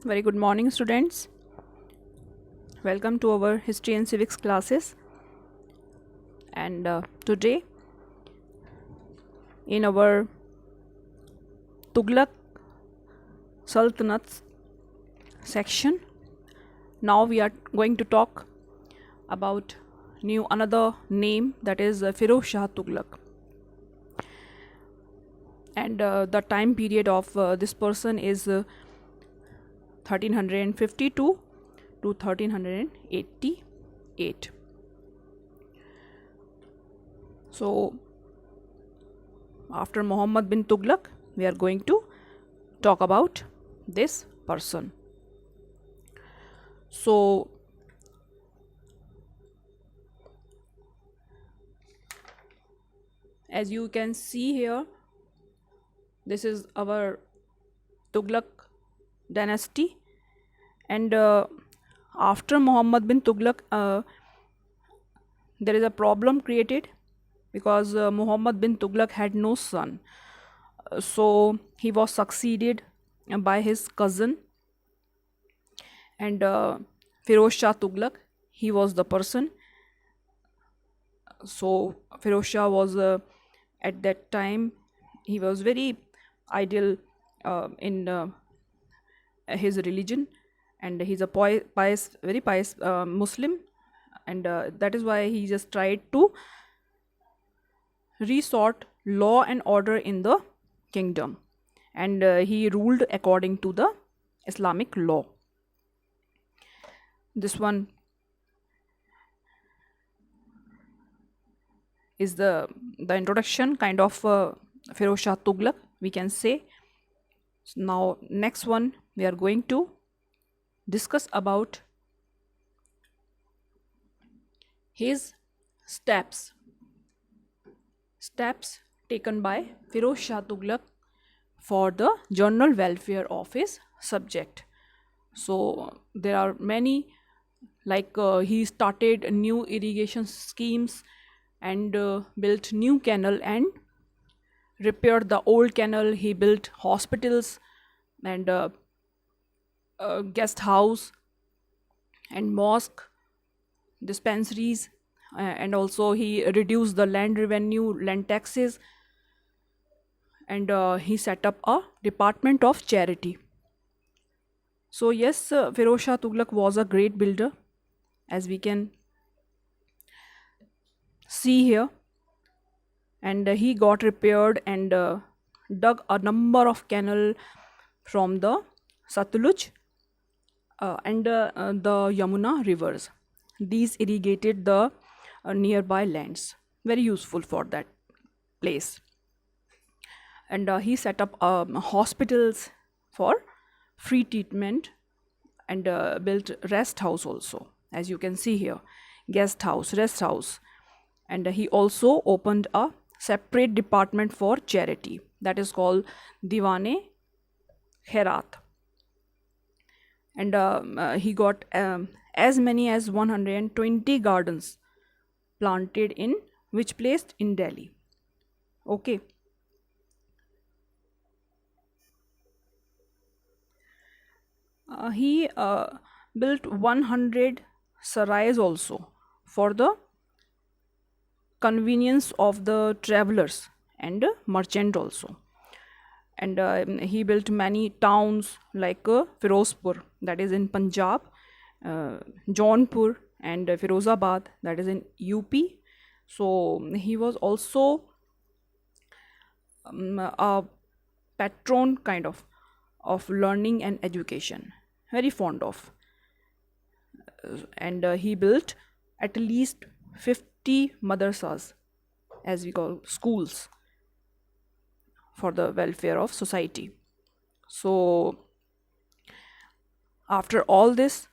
Very good morning, students. Welcome to our history and civics classes. And today, in our Tughlaq Sultanates section, now we are going to talk about another name, that is Firoz Shah Tughlaq. And the time period of this person is 1352 to 1388. So, after Muhammad bin Tughlaq, we are going to talk about this person. So, as you can see here, this is our Tughlaq dynasty, and after Muhammad bin Tughlaq, there is a problem created because Muhammad bin Tughlaq had no son. So he was succeeded by his cousin, and Firoz Shah Tughlaq, he was the person. So Firoz Shah was at that time, he was very ideal in his religion, and he's a very pious Muslim, and that is why he just tried to resort law and order in the kingdom, and he ruled according to the Islamic law. This one is the introduction kind of Firoz Shah Tughlaq, we can say. So now next one we are going to discuss about his steps taken by Firoz Shah Tughlaq for the general welfare of his subject. So there are many, like he started new irrigation schemes, and built new canal and repaired the old canal. He built hospitals and guest house and mosque, dispensaries, and also he reduced the land taxes, and he set up a department of charity. So yes, Firoz Shah Tughlaq was a great builder, as we can see here, and he got repaired and dug a number of canal from the Satluj and the Yamuna rivers. These irrigated the nearby lands, very useful for that place. And he set up hospitals for free treatment, and built rest house also, as you can see here, guest house, rest house. And he also opened a separate department for charity, that is called Diwane Khairat. And he got as many as 120 gardens planted in which placed in Delhi. Okay. He built 100 sarais also for the convenience of the travelers and merchant also. And he built many towns like Firozpur, that is in Punjab, Jaunpur, and Firozabad, that is in UP. So he was also a patron kind of learning and education, very fond of. And he built at least 50 madrasas, as we call schools, for the welfare of society. So after all this,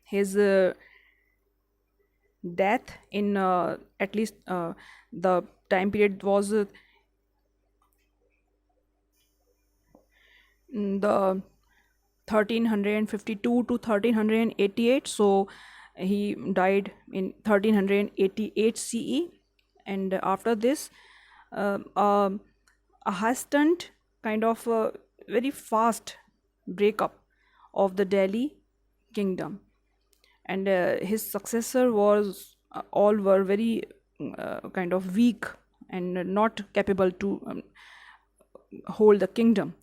his death in at least the time period was the 1352 to 1388. So he died in 1388 CE, and after this a hastened kind of very fast breakup of the Delhi kingdom, and his successor was all were very kind of weak and not capable to hold the kingdom.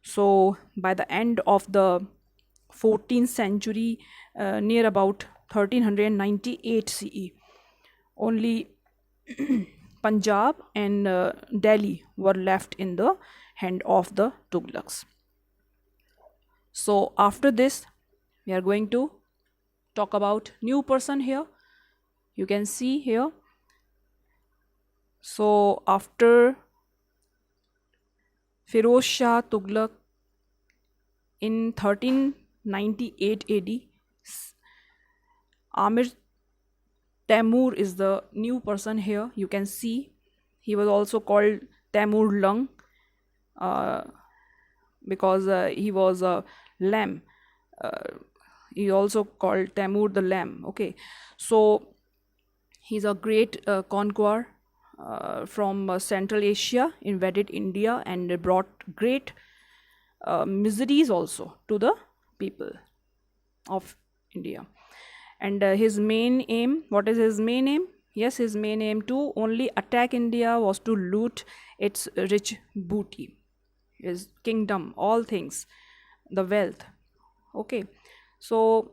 So by the end of the 14th century, near about 1398 CE, only Punjab and Delhi were left in the hand of the Tughlaqs. So after this, we are going to talk about new person here. You can see here. So after Firoz Shah Tughlaq in 1398 AD, Amir Taimur is the new person here. You can see he was also called Taimur Lung uh, because he was a lamb. He also called Taimur the lamb. Okay, so he's a great conqueror from Central Asia, invaded India, and brought great miseries also to the people of India. And his main aim, what is his main aim? Yes, his main aim to only attack India was to loot its rich booty, his kingdom, all things, the wealth. Okay, so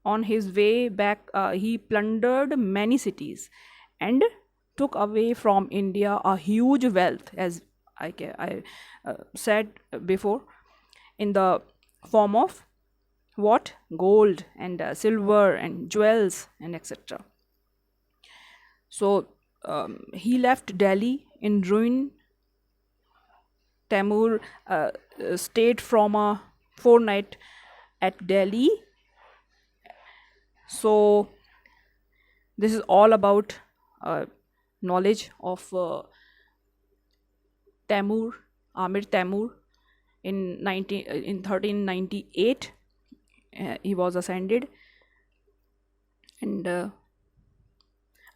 on his way back, he plundered many cities and took away from India a huge wealth, as I said before, in the form of what? Gold and silver and jewels and etc. So he left Delhi in ruin. Taimur stayed from a fortnight at Delhi. So this is all about knowledge of Taimur, Amir Taimur. In 1398 he was ascended, and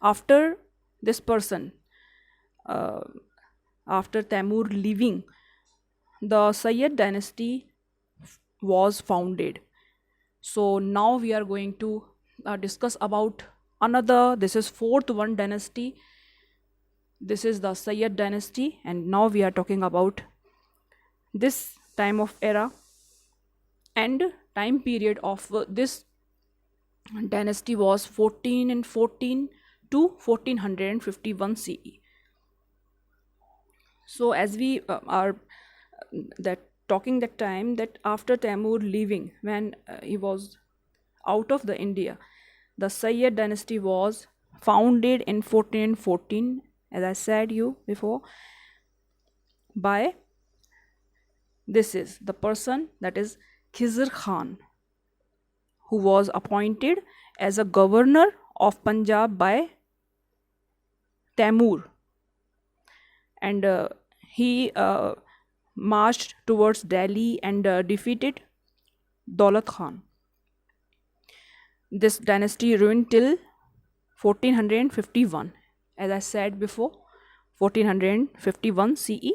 after this person, uh, after Taimur leaving, the Sayyid dynasty was founded. So now we are going to discuss about another, this is fourth one dynasty. This is the Sayyid dynasty, and now we are talking about this time of era and time period of this dynasty was 1414 to 1451 CE. So as we are that talking that time, that after Taimur leaving, when he was out of the India, the Sayyid dynasty was founded in 1414, as I said you before, by this is the person, that is Khizr Khan, who was appointed as a governor of Punjab by Taimur, and he marched towards Delhi and defeated Daulat Khan. This dynasty reigned till 1451, as I said before, 1451 CE,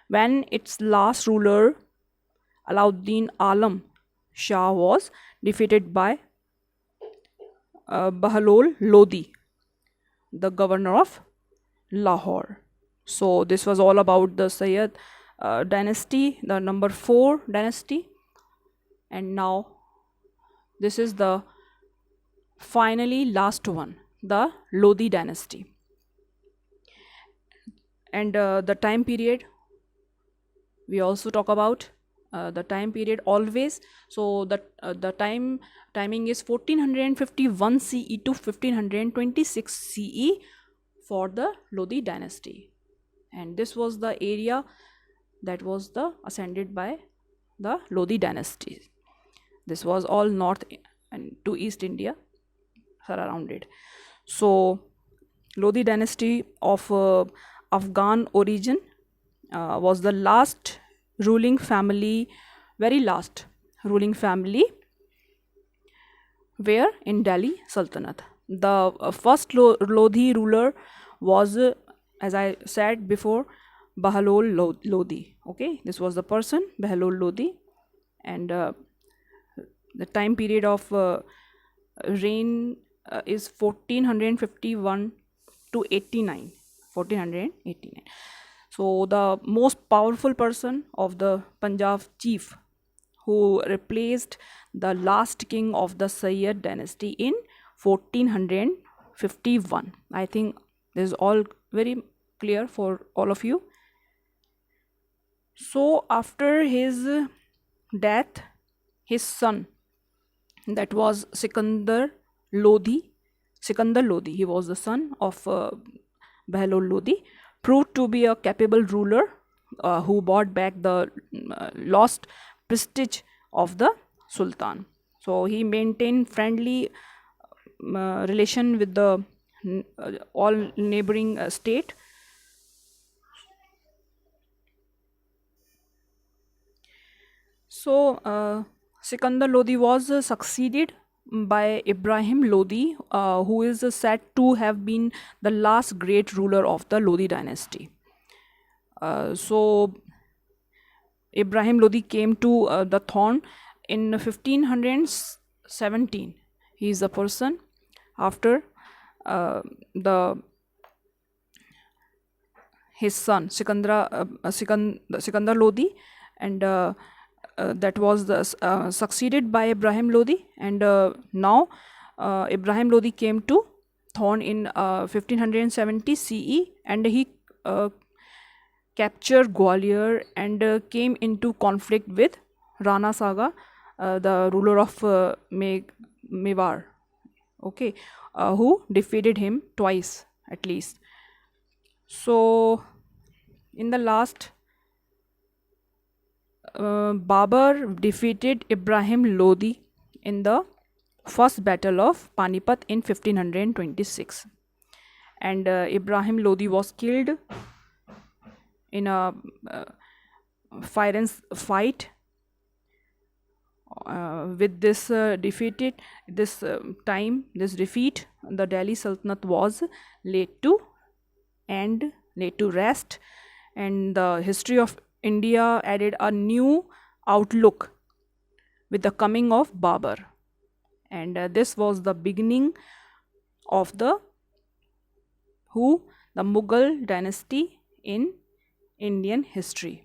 when its last ruler Alauddin Alam Shah was defeated by Bahlol Lodi, the governor of Lahore. So this was all about the Sayyid dynasty, the number 4 dynasty. And now this is the finally last one, the Lodi dynasty. And the time period, we also talk about the time period always. So the timing is 1451 CE to 1526 CE for the Lodi dynasty, and this was the area that was the ascended by the Lodi dynasty. This was all north and to east India surrounded. So Lodi dynasty of Afghan origin was the last ruling family, very last ruling family where in Delhi Sultanate. The first Lodi ruler was, as I said before, Bahlol Lodi. Okay, this was the person, Bahlol Lodi, and The time period of reign is 1451 to 89. 1489. So the most powerful person of the Punjab chief who replaced the last king of the Sayyid dynasty in 1451. I think this is all very clear for all of you. So after his death, his son, that was Sikandar Lodi, he was the son of Behlol Lodi, proved to be a capable ruler who brought back the lost prestige of the Sultan. So he maintained friendly relation with the all neighboring state. So Sikandar Lodi was succeeded by Ibrahim Lodi, who is said to have been the last great ruler of the Lodi dynasty. So Ibrahim Lodi came to the throne in 1517. He is the person after the his son Sikandar Lodi, and that was succeeded by Ibrahim Lodi, and now Ibrahim Lodi came to throne in 1570 CE, and he captured Gwalior and came into conflict with Rana Saga, the ruler of Mewar, okay, who defeated him twice at least. So in the last, Babur defeated Ibrahim Lodi in the first battle of Panipat in 1526, and Ibrahim Lodi was killed in a fight. With this defeat, the Delhi Sultanate was laid to rest, and the history of India added a new outlook with the coming of Babur, and this was the beginning of the Mughal dynasty in Indian history.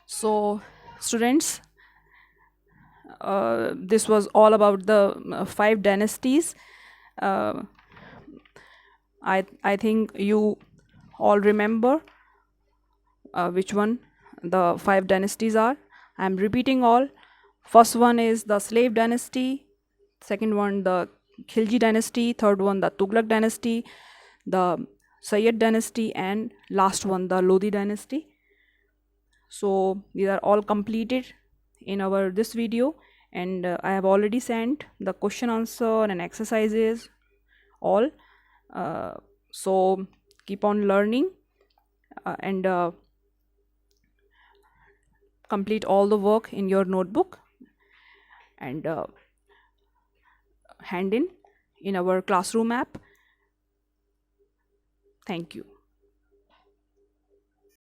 So students, this was all about the 5 dynasties. I think you all remember which one the 5 dynasties are. I am repeating all. First one is the slave dynasty, second one the Khilji dynasty, third one the Tughlaq dynasty, the Sayyid dynasty, and last one the Lodi dynasty. So these are all completed in our this video, and I have already sent the question answer and exercises all. So keep on learning and complete all the work in your notebook and hand in our classroom app. Thank you.